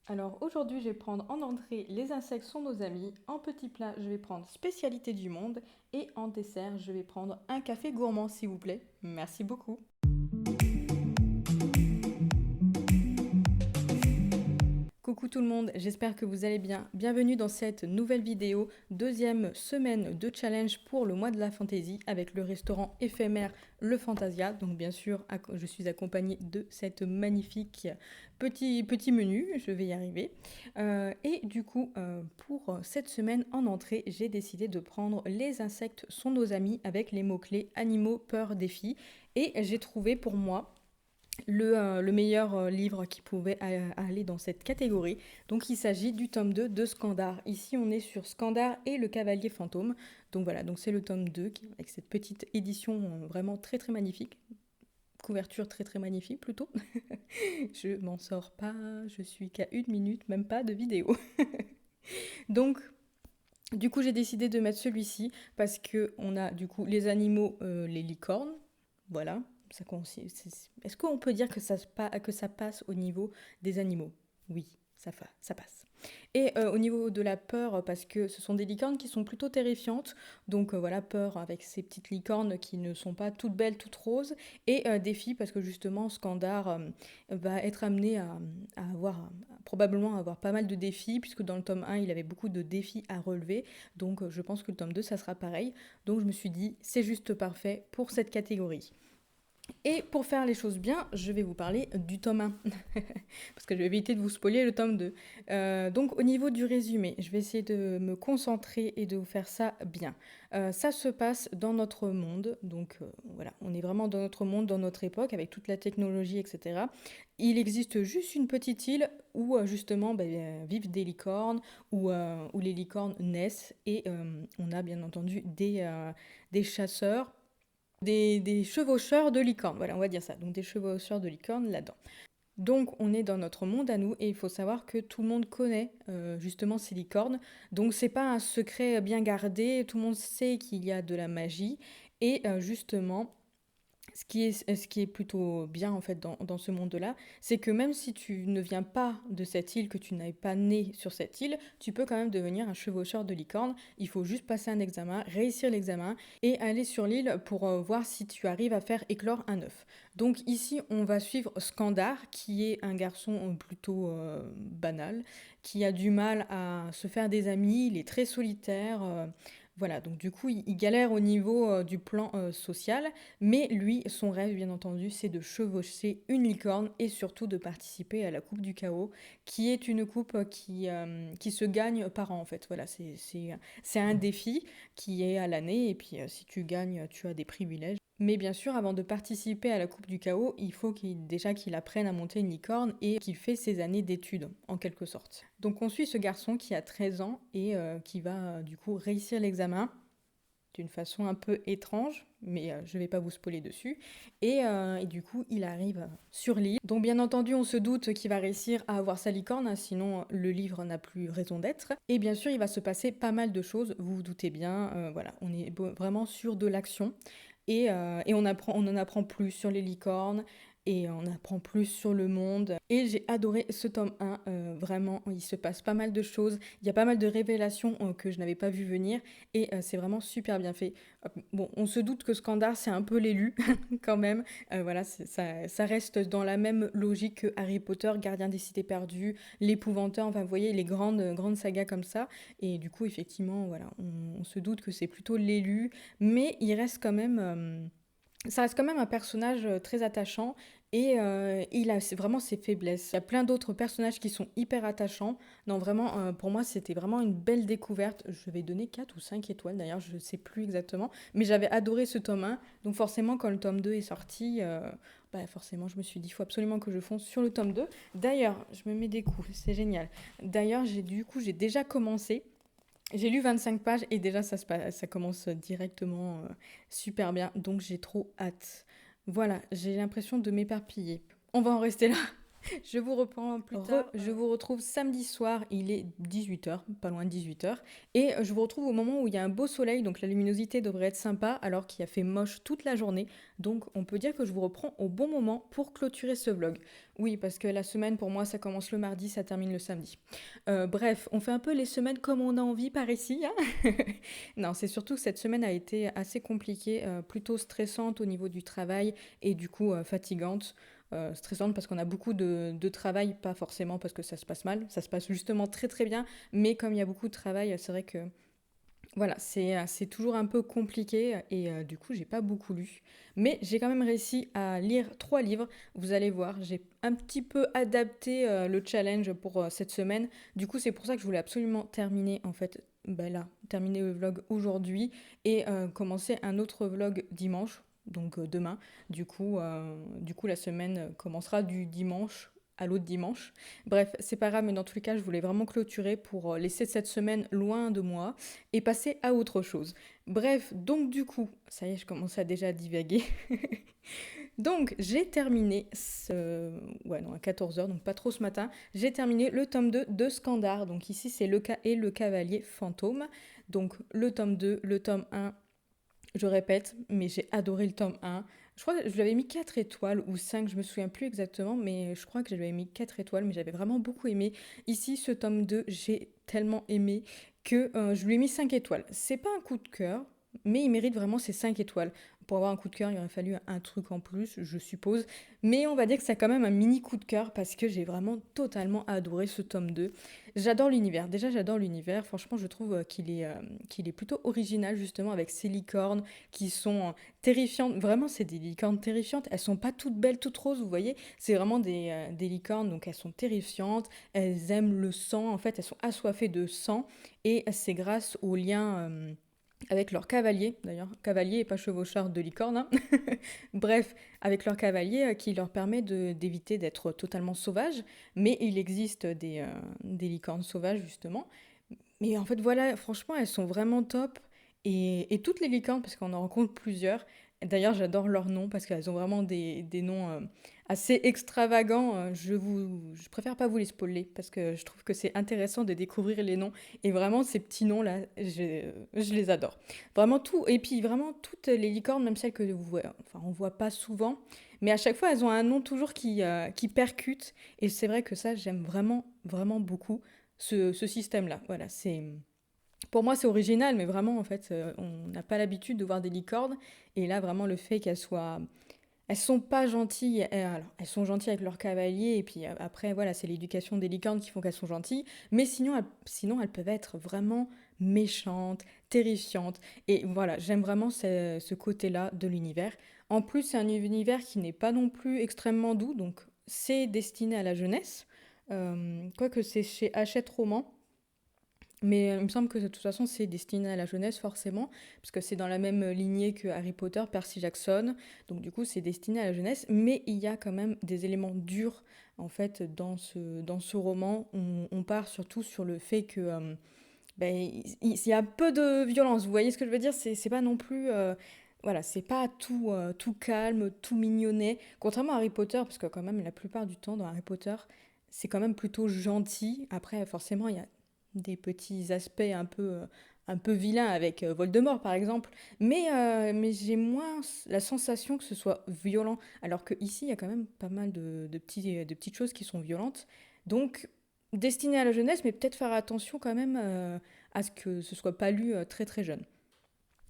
Alors aujourd'hui, je vais prendre en entrée les insectes sont nos amis. En petit plat, je vais prendre spécialité du monde. Et en dessert, je vais prendre un café gourmand, s'il vous plaît. Merci beaucoup. Coucou tout le monde, j'espère que vous allez bien. Bienvenue dans cette nouvelle vidéo, deuxième semaine de challenge pour le mois de la fantaisie avec le restaurant éphémère Le Fantasia. Donc bien sûr, je suis accompagnée de cette magnifique petit menu, je vais y arriver. Et du coup, pour cette semaine en entrée, j'ai décidé de prendre Les insectes sont nos amis avec les mots-clés animaux, peur, défi. Et j'ai trouvé pour moi le meilleur livre qui pouvait aller dans cette catégorie. Donc il s'agit du tome 2 de Skandar. Ici on est sur Skandar et le Cavalier Fantôme. Donc voilà, donc c'est le tome 2 avec cette petite édition vraiment très très magnifique. Couverture très très magnifique plutôt. Je m'en sors pas, je suis qu'à 1 minute, même pas de vidéo. Donc du coup j'ai décidé de mettre celui-ci parce que on a du coup les animaux, les licornes, voilà. Est-ce qu'on peut dire que ça passe au niveau des animaux? Oui, ça passe. Et au niveau de la peur, parce que ce sont des licornes qui sont plutôt terrifiantes, donc voilà, peur avec ces petites licornes qui ne sont pas toutes belles, toutes roses, et défi parce que justement Skandar va être amené à avoir, probablement avoir pas mal de défis, puisque dans le tome 1, il avait beaucoup de défis à relever, donc je pense que le tome 2, ça sera pareil. Donc je me suis dit, c'est juste parfait pour cette catégorie. Et pour faire les choses bien, je vais vous parler du tome 1, parce que je vais éviter de vous spoiler le tome 2. Donc au niveau du résumé, je vais essayer de me concentrer et de vous faire ça bien. Ça se passe dans notre monde, donc voilà, on est vraiment dans notre monde, dans notre époque, avec toute la technologie, etc. Il existe juste une petite île où justement vivent des licornes, où les licornes naissent, et on a bien entendu des chasseurs, des chevaucheurs de licornes, voilà, on va dire ça. Donc des chevaucheurs de licornes là-dedans. Donc on est dans notre monde à nous et il faut savoir que tout le monde connaît justement ces licornes. Donc c'est pas un secret bien gardé, tout le monde sait qu'il y a de la magie et justement ce qui est plutôt bien en fait dans ce monde-là, c'est que même si tu ne viens pas de cette île, que tu n'es pas né sur cette île, tu peux quand même devenir un chevaucheur de licorne. Il faut juste passer un examen, réussir l'examen et aller sur l'île pour voir si tu arrives à faire éclore un œuf. Donc ici, on va suivre Skandar, qui est un garçon plutôt banal, qui a du mal à se faire des amis, il est très solitaire. Voilà, donc du coup, il galère au niveau du plan social, mais lui, son rêve, bien entendu, c'est de chevaucher une licorne et surtout de participer à la Coupe du Chaos, qui est une coupe qui se gagne par an, en fait. Voilà, c'est un défi qui est à l'année, et puis si tu gagnes, tu as des privilèges. Mais bien sûr, avant de participer à la Coupe du Chaos, il faut déjà qu'il apprenne à monter une licorne et qu'il fait ses années d'études, en quelque sorte. Donc on suit ce garçon qui a 13 ans et qui va du coup réussir l'examen d'une façon un peu étrange, mais je ne vais pas vous spoiler dessus. Et du coup, il arrive sur l'île. Donc bien entendu, on se doute qu'il va réussir à avoir sa licorne, hein, sinon le livre n'a plus raison d'être. Et bien sûr, il va se passer pas mal de choses, vous vous doutez bien. Voilà, on est vraiment sur de l'action. Et on en apprend plus sur les licornes, et on apprend plus sur le monde. Et j'ai adoré ce tome 1, vraiment, il se passe pas mal de choses, il y a pas mal de révélations que je n'avais pas vu venir, et c'est vraiment super bien fait. Bon, on se doute que Skandar, c'est un peu l'élu, quand même. Voilà, ça reste dans la même logique que Harry Potter, Gardien des Cités Perdues, L'Épouvanteur, enfin, vous voyez, les grandes sagas comme ça. Et du coup, effectivement, voilà, on se doute que c'est plutôt l'élu, mais il reste quand même... ça reste quand même un personnage très attachant et il a vraiment ses faiblesses. Il y a plein d'autres personnages qui sont hyper attachants. Non, vraiment, pour moi, c'était vraiment une belle découverte. Je vais donner 4 ou 5 étoiles, d'ailleurs, je ne sais plus exactement. Mais j'avais adoré ce tome 1. Donc forcément, quand le tome 2 est sorti, forcément, je me suis dit, il faut absolument que je fonce sur le tome 2. D'ailleurs, je me mets des coups, c'est génial. D'ailleurs, j'ai déjà commencé. J'ai lu 25 pages et déjà ça commence directement super bien, donc j'ai trop hâte. Voilà, j'ai l'impression de m'éparpiller. On va en rester là. Je vous reprends plus tard. Je vous retrouve samedi soir, il est 18h, pas loin de 18h. Et je vous retrouve au moment où il y a un beau soleil, donc la luminosité devrait être sympa, alors qu'il a fait moche toute la journée. Donc on peut dire que je vous reprends au bon moment pour clôturer ce vlog. Oui, parce que la semaine pour moi, ça commence le mardi, ça termine le samedi. Bref, on fait un peu les semaines comme on a envie par ici, hein. Non, c'est surtout que cette semaine a été assez compliquée, plutôt stressante au niveau du travail et du coup fatigante. Stressante parce qu'on a beaucoup de travail, pas forcément parce que ça se passe mal, ça se passe justement très très bien, mais comme il y a beaucoup de travail, c'est vrai que voilà, c'est toujours un peu compliqué et du coup j'ai pas beaucoup lu. Mais j'ai quand même réussi à lire 3 livres, vous allez voir, j'ai un petit peu adapté le challenge pour cette semaine. Du coup c'est pour ça que je voulais absolument terminer en fait, ben là, terminer le vlog aujourd'hui et commencer un autre vlog dimanche, donc demain. Du coup la semaine commencera du dimanche à l'autre dimanche. Bref, c'est pas grave, mais dans tous les cas, je voulais vraiment clôturer pour laisser cette semaine loin de moi et passer à autre chose. Bref, donc du coup, ça y est, je commence à déjà divaguer. Donc, j'ai terminé Ouais, non, à 14h, donc pas trop ce matin. J'ai terminé le tome 2 de Scandar. Donc ici, c'est Le Cas et le Cavalier Fantôme. Donc le tome 2, le tome 1, je répète, mais j'ai adoré le tome 1. Je crois que je lui avais mis 4 étoiles ou 5, je me souviens plus exactement, mais je crois que je lui avais mis 4 étoiles, mais j'avais vraiment beaucoup aimé. Ici, ce tome 2, j'ai tellement aimé que je lui ai mis 5 étoiles. C'est pas un coup de cœur, mais il mérite vraiment ces 5 étoiles. Pour avoir un coup de cœur, il aurait fallu un truc en plus, je suppose. Mais on va dire que c'est quand même un mini coup de cœur parce que j'ai vraiment totalement adoré ce tome 2. J'adore l'univers. Déjà, j'adore l'univers. Franchement, je trouve qu'il est plutôt original, justement, avec ces licornes qui sont terrifiantes. Vraiment, c'est des licornes terrifiantes. Elles sont pas toutes belles, toutes roses, vous voyez. C'est vraiment des licornes, donc elles sont terrifiantes. Elles aiment le sang. En fait, elles sont assoiffées de sang. Et c'est grâce au lien avec leur cavalier, d'ailleurs, cavalier et pas chevaucheur de licorne, hein. Bref, avec leur cavalier qui leur permet d'éviter d'être totalement sauvages, mais il existe des licornes sauvages justement. Mais en fait, voilà, franchement, elles sont vraiment top. Et toutes les licornes, parce qu'on en rencontre plusieurs. D'ailleurs, j'adore leurs noms parce qu'elles ont vraiment des noms assez extravagants. Je préfère pas vous les spoiler parce que je trouve que c'est intéressant de découvrir les noms. Et vraiment, ces petits noms-là, je les adore. Vraiment tout. Et puis, vraiment, toutes les licornes, même celles que enfin, on voit pas souvent. Mais à chaque fois, elles ont un nom toujours qui percute. Et c'est vrai que ça, j'aime vraiment, vraiment beaucoup ce système-là. Voilà, pour moi, c'est original, mais vraiment, en fait, on n'a pas l'habitude de voir des licornes. Et là, vraiment, le fait qu'elles soient... Elles sont pas gentilles. Alors, elles sont gentilles avec leur cavalier. Et puis après, voilà, c'est l'éducation des licornes qui font qu'elles sont gentilles. Mais sinon, elles peuvent être vraiment méchantes, terrifiantes. Et voilà, j'aime vraiment ce côté-là de l'univers. En plus, c'est un univers qui n'est pas non plus extrêmement doux. Donc, c'est destiné à la jeunesse. Quoique c'est chez Hachette Roman. Mais il me semble que de toute façon, c'est destiné à la jeunesse, forcément, parce que c'est dans la même lignée que Harry Potter, Percy Jackson. Donc, du coup, c'est destiné à la jeunesse. Mais il y a quand même des éléments durs, en fait, dans ce roman. On part surtout sur le fait que. Ben, il y a un peu de violence. Vous voyez ce que je veux dire? C'est pas non plus. Voilà, c'est pas tout calme, tout mignonnet. Contrairement à Harry Potter, parce que, quand même, la plupart du temps, dans Harry Potter, c'est quand même plutôt gentil. Après, forcément, il y a des petits aspects un peu vilains avec Voldemort par exemple, mais j'ai moins la sensation que ce soit violent, alors que ici il y a quand même pas mal de petites choses qui sont violentes, donc destiné à la jeunesse, mais peut-être faire attention quand même à ce que ce soit pas lu très très jeune.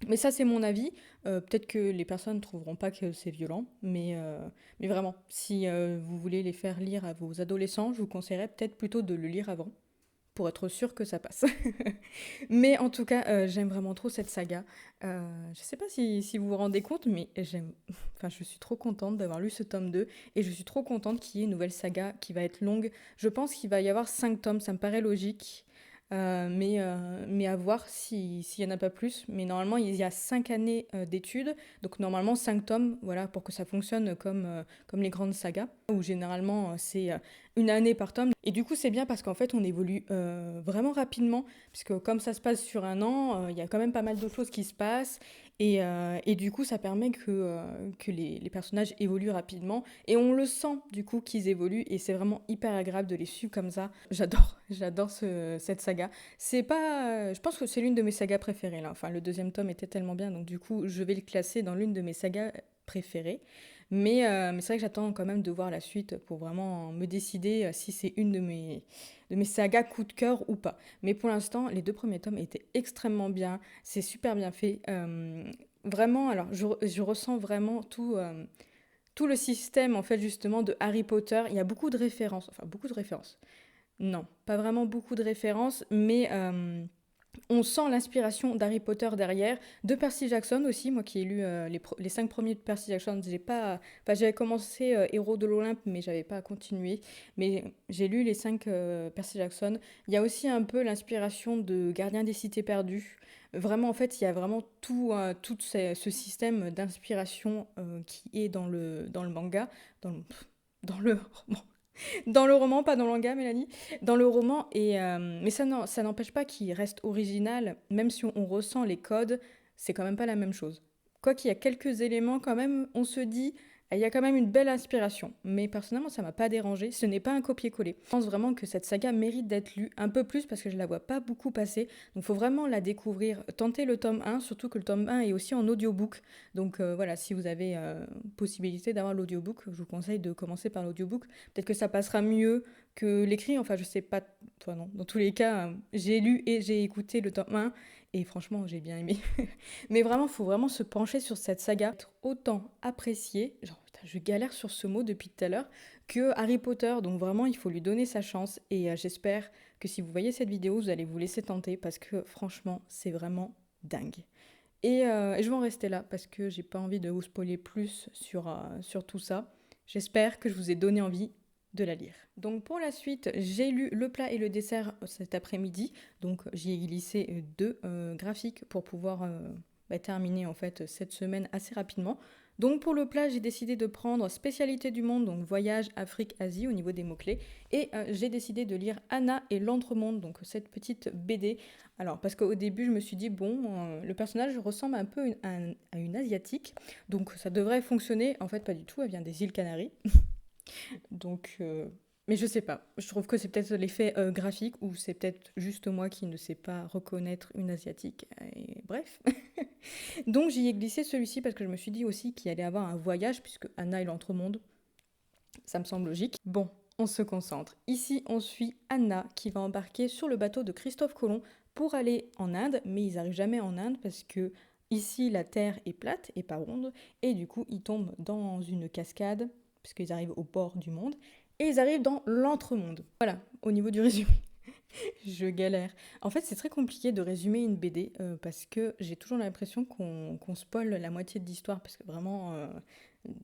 Mais ça, c'est mon avis. Peut-être que les personnes ne trouveront pas que c'est violent, mais vraiment, si vous voulez les faire lire à vos adolescents, je vous conseillerais peut-être plutôt de le lire avant pour être sûr que ça passe. Mais en tout cas, j'aime vraiment trop cette saga. Je sais pas si vous vous rendez compte, mais enfin, je suis trop contente d'avoir lu ce tome 2 et je suis trop contente qu'il y ait une nouvelle saga qui va être longue. Je pense qu'il va y avoir 5 tomes, ça me paraît logique. Mais à voir s'il y en a pas plus. Mais normalement, il y a 5 années d'études. Donc normalement, 5 tomes, voilà, pour que ça fonctionne comme les grandes sagas, où généralement, c'est une année par tome. Et du coup, c'est bien parce qu'en fait, on évolue vraiment rapidement, puisque comme ça se passe sur un an, il y a quand même pas mal de choses qui se passent. Et du coup, ça permet que les personnages évoluent rapidement. Et on le sent, du coup, qu'ils évoluent. Et c'est vraiment hyper agréable de les suivre comme ça. J'adore, j'adore cette saga. C'est pas... Je pense que c'est l'une de mes sagas préférées, là. Enfin, le deuxième tome était tellement bien. Donc, du coup, je vais le classer dans l'une de mes sagas préférées. Mais c'est vrai que j'attends quand même de voir la suite pour vraiment me décider si c'est une de mes sagas coup de cœur ou pas. Mais pour l'instant, les deux premiers tomes étaient extrêmement bien. C'est super bien fait. Vraiment, alors je ressens vraiment tout le système en fait justement de Harry Potter. Il y a beaucoup de références, enfin beaucoup de références. Non, pas vraiment beaucoup de références, mais on sent l'inspiration d'Harry Potter derrière, de Percy Jackson aussi, moi qui ai lu les 5 premiers de Percy Jackson, j'avais commencé Héros de l'Olympe, mais j'avais pas continué, mais j'ai lu les 5 Percy Jackson. Il y a aussi un peu l'inspiration de Gardien des Cités Perdues. Vraiment, en fait, il y a vraiment tout ce système d'inspiration qui est dans le manga, dans le, dans le dans le roman, pas dans le manga, Mélanie. Dans le roman, mais ça n'empêche pas qu'il reste original, même si on ressent les codes, c'est quand même pas la même chose. Quoi qu'il y a quelques éléments, quand même, on se dit, il y a quand même une belle inspiration. Mais personnellement, ça m'a pas dérangé, ce n'est pas un copier-coller. Je pense vraiment que cette saga mérite d'être lue un peu plus parce que je la vois pas beaucoup passer. Donc il faut vraiment la découvrir, tenter le tome 1, surtout que le tome 1 est aussi en audiobook. Donc voilà, si vous avez possibilité d'avoir l'audiobook, je vous conseille de commencer par l'audiobook. Peut-être que ça passera mieux que l'écrit, enfin je sais pas, toi non. Dans tous les cas, j'ai lu et j'ai écouté le tome 1 et franchement j'ai bien aimé. Mais vraiment, il faut vraiment se pencher sur cette saga, être autant appréciée, genre putain, je galère sur ce mot depuis tout à l'heure, que Harry Potter, donc vraiment il faut lui donner sa chance et j'espère que si vous voyez cette vidéo, vous allez vous laisser tenter parce que franchement c'est vraiment dingue. Et je vais en rester là parce que j'ai pas envie de vous spoiler plus sur tout ça. J'espère que je vous ai donné envie de la lire. Donc pour la suite, j'ai lu le plat et le dessert cet après-midi. Donc j'y ai glissé deux graphiques pour pouvoir terminer en fait cette semaine assez rapidement. Donc pour le plat, j'ai décidé de prendre spécialité du monde, donc voyage, Afrique, Asie au niveau des mots-clés. Et j'ai décidé de lire Anna et l'Entremonde, donc cette petite BD. Alors parce qu'au début, je me suis dit, bon, le personnage ressemble un peu à une asiatique, donc ça devrait fonctionner. En fait, pas du tout, elle vient des îles Canaries. Donc, mais je sais pas. Je trouve que c'est peut-être l'effet graphique ou c'est peut-être juste moi qui ne sais pas reconnaître une asiatique. Et bref. Donc j'y ai glissé celui-ci parce que je me suis dit aussi qu'il allait avoir un voyage puisque Anna est l'entremonde. Ça me semble logique. Bon, on se concentre. Ici, on suit Anna qui va embarquer sur le bateau de Christophe Colomb pour aller en Inde, mais ils n'arrivent jamais en Inde parce que ici la terre est plate et pas ronde et du coup ils tombent dans une cascade puisqu'ils arrivent au bord du monde et ils arrivent dans l'entremonde. Voilà, au niveau du résumé. Je galère. En fait, c'est très compliqué de résumer une BD parce que j'ai toujours l'impression qu'on spoil la moitié de l'histoire parce que vraiment,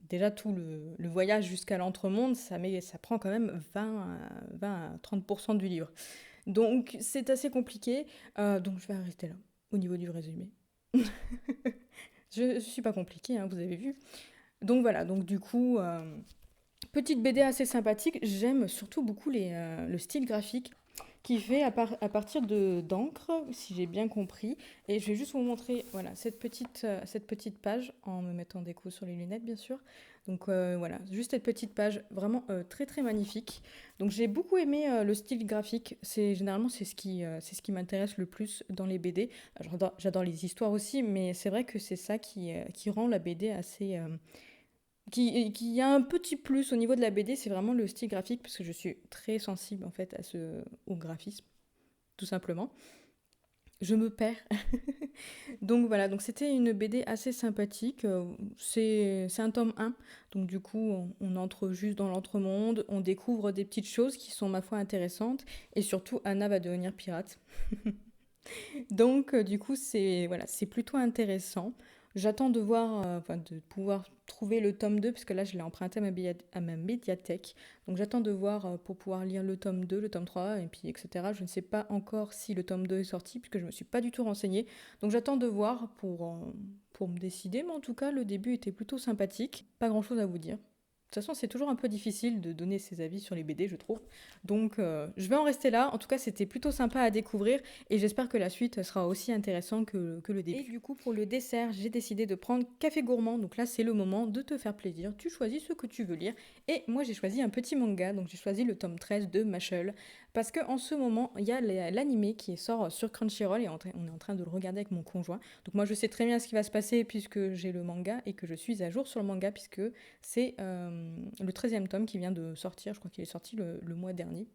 déjà tout le voyage jusqu'à l'entremonde, ça prend quand même 20 à 30% du livre. Donc c'est assez compliqué, donc je vais arrêter là au niveau du résumé. Je suis pas compliquée, hein, vous avez vu. Donc voilà, donc du coup, petite BD assez sympathique. J'aime surtout beaucoup le style graphique qui fait à partir d'encre, si j'ai bien compris. Et je vais juste vous montrer voilà, cette petite page, en me mettant des coups sur les lunettes, bien sûr. Donc voilà, juste cette petite page, vraiment très très magnifique. Donc j'ai beaucoup aimé le style graphique. Généralement, c'est ce qui m'intéresse le plus dans les BD. J'adore les histoires aussi, mais c'est vrai que c'est ça qui rend la BD assez... qui a un petit plus au niveau de la BD, c'est vraiment le style graphique, parce que je suis très sensible en fait au graphisme, tout simplement. Je me perds. Donc voilà, donc c'était une BD assez sympathique. C'est un tome 1, donc du coup on entre juste dans l'entremonde, on découvre des petites choses qui sont ma foi intéressantes, et surtout Anna va devenir pirate. Donc, du coup, c'est plutôt intéressant. J'attends de voir, enfin, de pouvoir trouver le tome 2 parce que là, je l'ai emprunté à ma médiathèque. Donc, j'attends de voir pour pouvoir lire le tome 2, le tome 3, et puis etc. Je ne sais pas encore si le tome 2 est sorti puisque je ne me suis pas du tout renseignée. Donc, j'attends de voir pour me décider. Mais en tout cas, le début était plutôt sympathique. Pas grand-chose à vous dire. toute façon, c'est toujours un peu difficile de donner ses avis sur les BD, je trouve. Donc, je vais en rester là. En tout cas, c'était plutôt sympa à découvrir et j'espère que la suite sera aussi intéressante que le début. Et du coup, pour le dessert, j'ai décidé de prendre Café Gourmand. Donc là, c'est le moment de te faire plaisir. Tu choisis ce que tu veux lire. Et moi, j'ai choisi un petit manga. Donc, j'ai choisi le tome 13 de Mashle. Parce qu'en ce moment, il y a l'animé qui sort sur Crunchyroll et on est en train de le regarder avec mon conjoint. Donc, moi, je sais très bien ce qui va se passer puisque j'ai le manga et que je suis à jour sur le manga puisque c'est le 13e tome qui vient de sortir, je crois qu'il est sorti le mois dernier.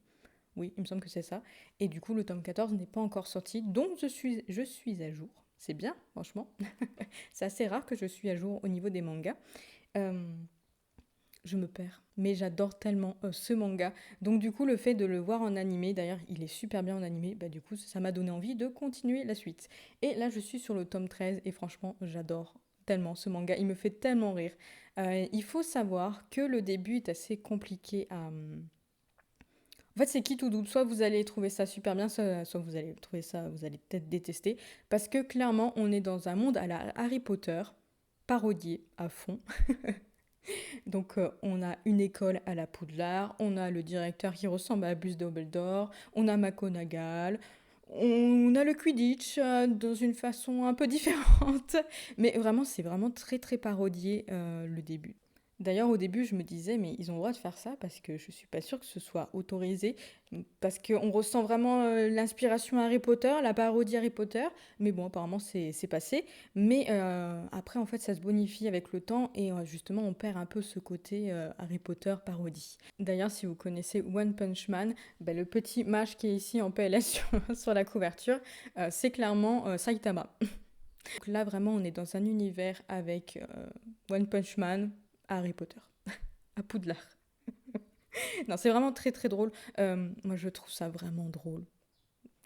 Oui, il me semble que c'est ça. Et du coup, le tome 14 n'est pas encore sorti, donc je suis à jour. C'est bien, franchement. C'est assez rare que je suis à jour au niveau des mangas. Euh, je me perds. Mais j'adore tellement ce manga. Donc du coup, le fait de le voir en animé, d'ailleurs, il est super bien en animé, bah du coup, ça m'a donné envie de continuer la suite. Et là, je suis sur le tome 13 et franchement, j'adore tellement ce manga. Il me fait tellement rire. Il faut savoir que le début est assez compliqué à... En fait, c'est qui tout double. Soit vous allez trouver ça super bien, soit vous allez trouver ça, vous allez peut-être détester. Parce que clairement, on est dans un monde à la Harry Potter, parodié à fond. Donc on a une école à la Poudlard, on a le directeur qui ressemble à Albus Dumbledore, on a McGonagall, on a le Quidditch dans une façon un peu différente. Mais vraiment, c'est vraiment très très parodié le début. D'ailleurs, au début, je me disais, mais ils ont le droit de faire ça parce que je suis pas sûre que ce soit autorisé. Parce qu'on ressent vraiment l'inspiration Harry Potter, la parodie Harry Potter. Mais bon, apparemment, c'est passé. Mais après, en fait, ça se bonifie avec le temps et justement, on perd un peu ce côté Harry Potter parodie. D'ailleurs, si vous connaissez One Punch Man, bah, le petit mage qui est ici en PLS sur la couverture, c'est clairement Saitama. Donc là, vraiment, on est dans un univers avec One Punch Man, Harry Potter, à Poudlard. Non, c'est vraiment très très drôle. Moi, je trouve ça vraiment drôle.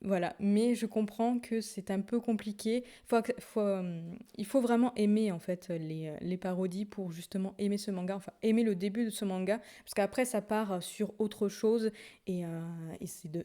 Voilà, mais je comprends que c'est un peu compliqué. Il faut vraiment aimer en fait les parodies pour justement aimer ce manga, enfin aimer le début de ce manga, parce qu'après ça part sur autre chose et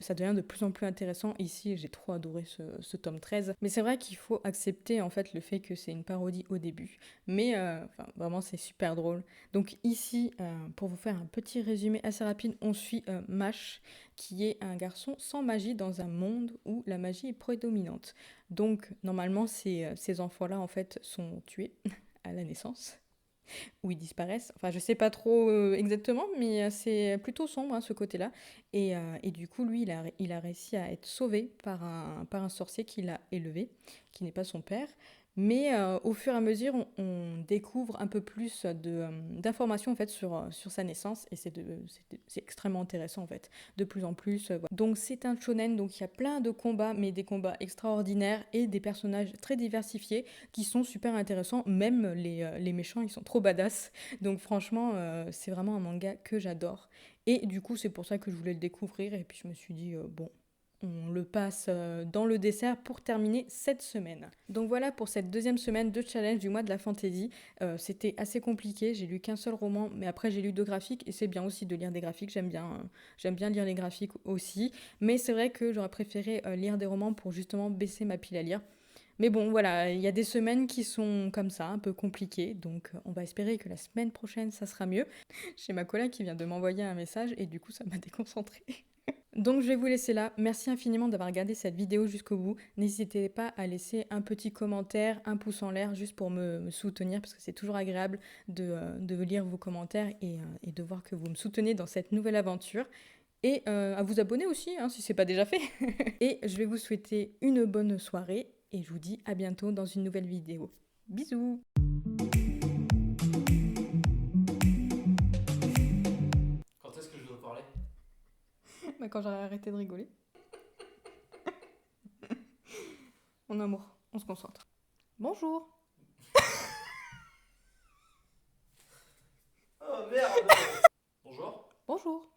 ça devient de plus en plus intéressant. Ici, j'ai trop adoré ce tome 13, mais c'est vrai qu'il faut accepter en fait le fait que c'est une parodie au début, mais enfin, vraiment c'est super drôle. Donc ici, pour vous faire un petit résumé assez rapide, on suit Mash qui est un garçon sans magie dans un monde où la magie est prédominante. Donc, normalement, ces enfants-là, en fait, sont tués à la naissance, où ils disparaissent. Enfin, je sais pas trop exactement, mais c'est plutôt sombre, hein, ce côté-là. Et du coup, lui, il a réussi à être sauvé par un sorcier qui l'a élevé, qui n'est pas son père. Mais au fur et à mesure, on découvre un peu plus d'informations en fait, sur sa naissance et c'est extrêmement intéressant en fait, de plus en plus. Voilà. Donc c'est un shonen, donc il y a plein de combats, mais des combats extraordinaires et des personnages très diversifiés qui sont super intéressants. Même les méchants, ils sont trop badass. Donc franchement, c'est vraiment un manga que j'adore. Et du coup, c'est pour ça que je voulais le découvrir et puis je me suis dit, bon, on le passe dans le dessert pour terminer cette semaine. Donc voilà pour cette deuxième semaine de challenge du mois de la fantasy. C'était assez compliqué, j'ai lu qu'un seul roman, mais après j'ai lu 2 graphiques et c'est bien aussi de lire des graphiques, j'aime bien lire les graphiques aussi. Mais c'est vrai que j'aurais préféré lire des romans pour justement baisser ma pile à lire. Mais bon, voilà, il y a des semaines qui sont comme ça, un peu compliquées, donc on va espérer que la semaine prochaine, ça sera mieux. J'ai ma collègue qui vient de m'envoyer un message et du coup, ça m'a déconcentrée. Donc je vais vous laisser là. Merci infiniment d'avoir regardé cette vidéo jusqu'au bout. N'hésitez pas à laisser un petit commentaire, un pouce en l'air, juste pour me soutenir, parce que c'est toujours agréable de lire vos commentaires et de voir que vous me soutenez dans cette nouvelle aventure. Et à vous abonner aussi, hein, si c'est pas déjà fait. Et je vais vous souhaiter une bonne soirée et je vous dis à bientôt dans une nouvelle vidéo. Bisous! Quand est-ce que je dois parler? Bah quand j'aurai arrêté de rigoler. Mon amour, on se concentre. Bonjour! Oh merde! Bonjour. Bonjour!